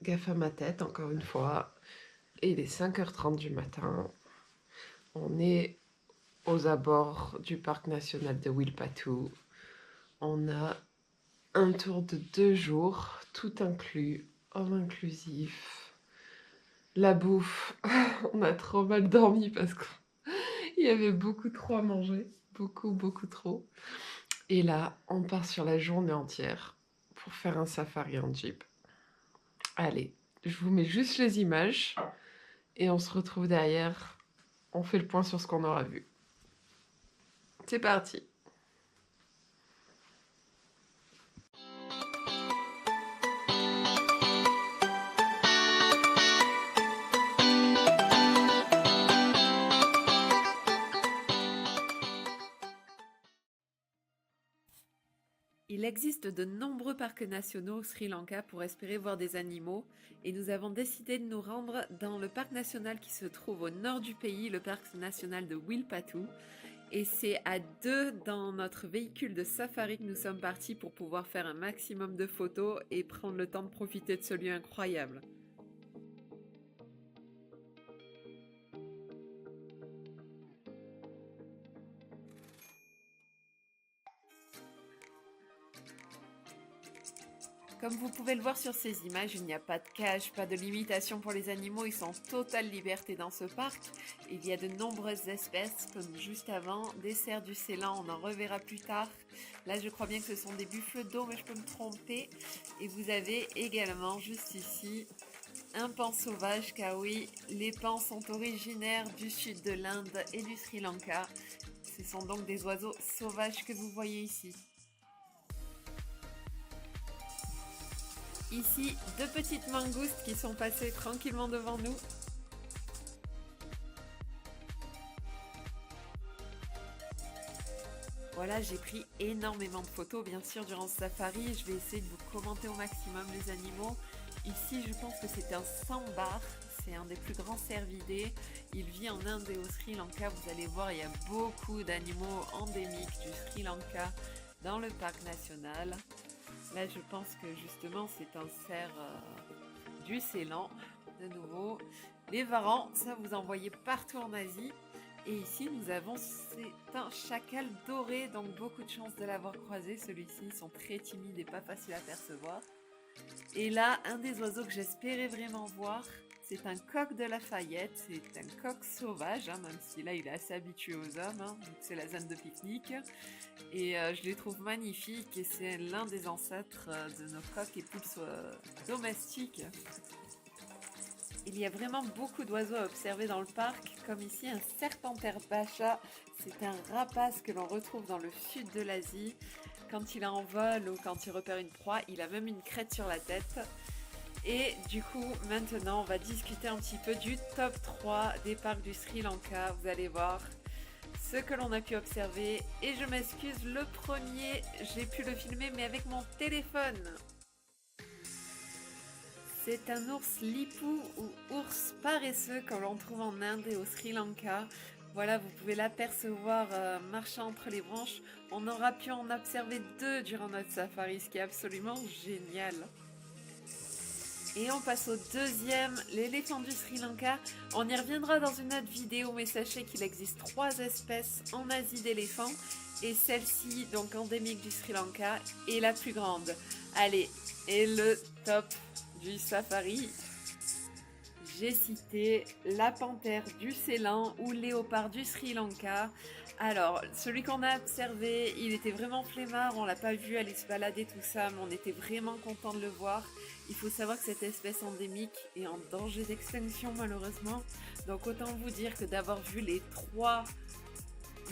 gaffe à ma tête, encore une fois. Et il est 5h30 du matin. On est aux abords du parc national de Wilpattu. On a un tour de 2 jours, tout inclus, all inclusif. La bouffe, on a trop mal dormi parce qu'il y avait beaucoup trop à manger. Beaucoup trop. Et là, on part sur la journée entière pour faire un safari en jeep. Allez, je vous mets juste les images et on se retrouve derrière. On fait le point sur ce qu'on aura vu. C'est parti. Il existe de nombreux parcs nationaux au Sri Lanka pour espérer voir des animaux et nous avons décidé de nous rendre dans le parc national qui se trouve au nord du pays, le parc national de Wilpattu. Et c'est à 2 dans notre véhicule de safari que nous sommes partis pour pouvoir faire un maximum de photos et prendre le temps de profiter de ce lieu incroyable. Comme vous pouvez le voir sur ces images, il n'y a pas de cage, pas de limitation pour les animaux, ils sont en totale liberté dans ce parc. Il y a de nombreuses espèces, comme juste avant, des cerfs du Ceylan, on en reverra plus tard. Là, je crois bien que ce sont des buffles d'eau, mais je peux me tromper. Et vous avez également, juste ici, un paon sauvage, car oui, les paons sont originaires du sud de l'Inde et du Sri Lanka. Ce sont donc des oiseaux sauvages que vous voyez ici. Ici, 2 petites mangoustes qui sont passées tranquillement devant nous. Voilà, j'ai pris énormément de photos, bien sûr, durant ce safari. Je vais essayer de vous commenter au maximum les animaux. Ici, je pense que c'est un sambar. C'est un des plus grands cervidés. Il vit en Inde et au Sri Lanka. Vous allez voir, il y a beaucoup d'animaux endémiques du Sri Lanka dans le parc national. Là, je pense que justement, c'est un cerf du Ceylan. De nouveau, les varans, ça vous en voyez partout en Asie. Et ici, nous avons, c'est un chacal doré, donc beaucoup de chance de l'avoir croisé. Celui-ci, ils sont très timides et pas faciles à percevoir. Et là, un des oiseaux que j'espérais vraiment voir, c'est un coq de Lafayette. C'est un coq sauvage, même si là, il est assez habitué aux hommes. Donc c'est la zone de pique-nique. Et je les trouve magnifiques et c'est l'un des ancêtres de nos coqs et poules domestiques. Il y a vraiment beaucoup d'oiseaux à observer dans le parc, comme ici un serpentaire bacha. C'est un rapace que l'on retrouve dans le sud de l'Asie. Quand il est en vol ou quand il repère une proie, il a même une crête sur la tête. Et du coup, maintenant, on va discuter un petit peu du top 3 des parcs du Sri Lanka. Vous allez voir ce que l'on a pu observer. Et je m'excuse, le premier, j'ai pu le filmer, mais avec mon téléphone. C'est un ours lipou ou ours paresseux que l'on trouve en Inde et au Sri Lanka. Voilà, vous pouvez l'apercevoir marchant entre les branches. On aura pu en observer 2 durant notre safari, ce qui est absolument génial. Et on passe au deuxième, l'éléphant du Sri Lanka. On y reviendra dans une autre vidéo, mais sachez qu'il existe 3 espèces en Asie d'éléphants. Et celle-ci, donc endémique du Sri Lanka, est la plus grande. Allez, et le top du safari, j'ai cité la panthère du Ceylan ou léopard du Sri Lanka. Alors, celui qu'on a observé, il était vraiment flemmard, on l'a pas vu aller se balader tout ça, mais on était vraiment content de le voir. Il faut savoir que cette espèce endémique est en danger d'extinction malheureusement. Donc autant vous dire que d'avoir vu les 3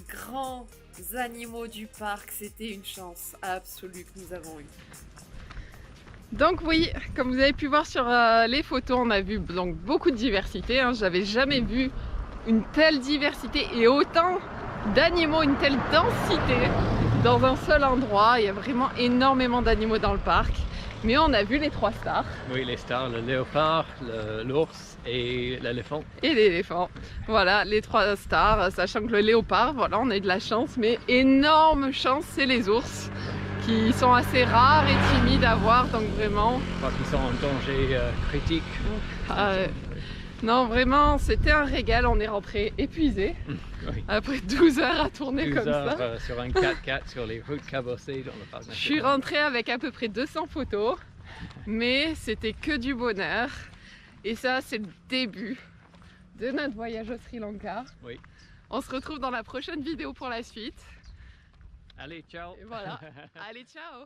grands animaux du parc, c'était une chance absolue que nous avons eue. Donc oui, comme vous avez pu voir sur les photos, on a vu donc beaucoup de diversité. J'avais jamais vu une telle diversité et autant d'animaux, une telle densité dans un seul endroit. Il y a vraiment énormément d'animaux dans le parc. Mais on a vu les 3 stars. Oui, les stars, le léopard, l'ours et l'éléphant. Et l'éléphant. Voilà, les 3 stars, sachant que le léopard, voilà, on a eu de la chance, mais énorme chance, c'est les ours qui sont assez rares et timides à voir, donc vraiment... Parce qu'ils sont en danger critique. Non, vraiment, c'était un régal. On est rentré épuisé Oui. après 12 heures à tourner 12 comme heures ça. sur un 4x4 sur les routes cabossées dans le parc Je national. suis rentrée avec à peu près 200 photos, mais c'était que du bonheur. Et ça, c'est le début de notre voyage au Sri Lanka. Oui. On se retrouve dans la prochaine vidéo pour la suite. Allez, ciao. Et voilà. Allez, ciao!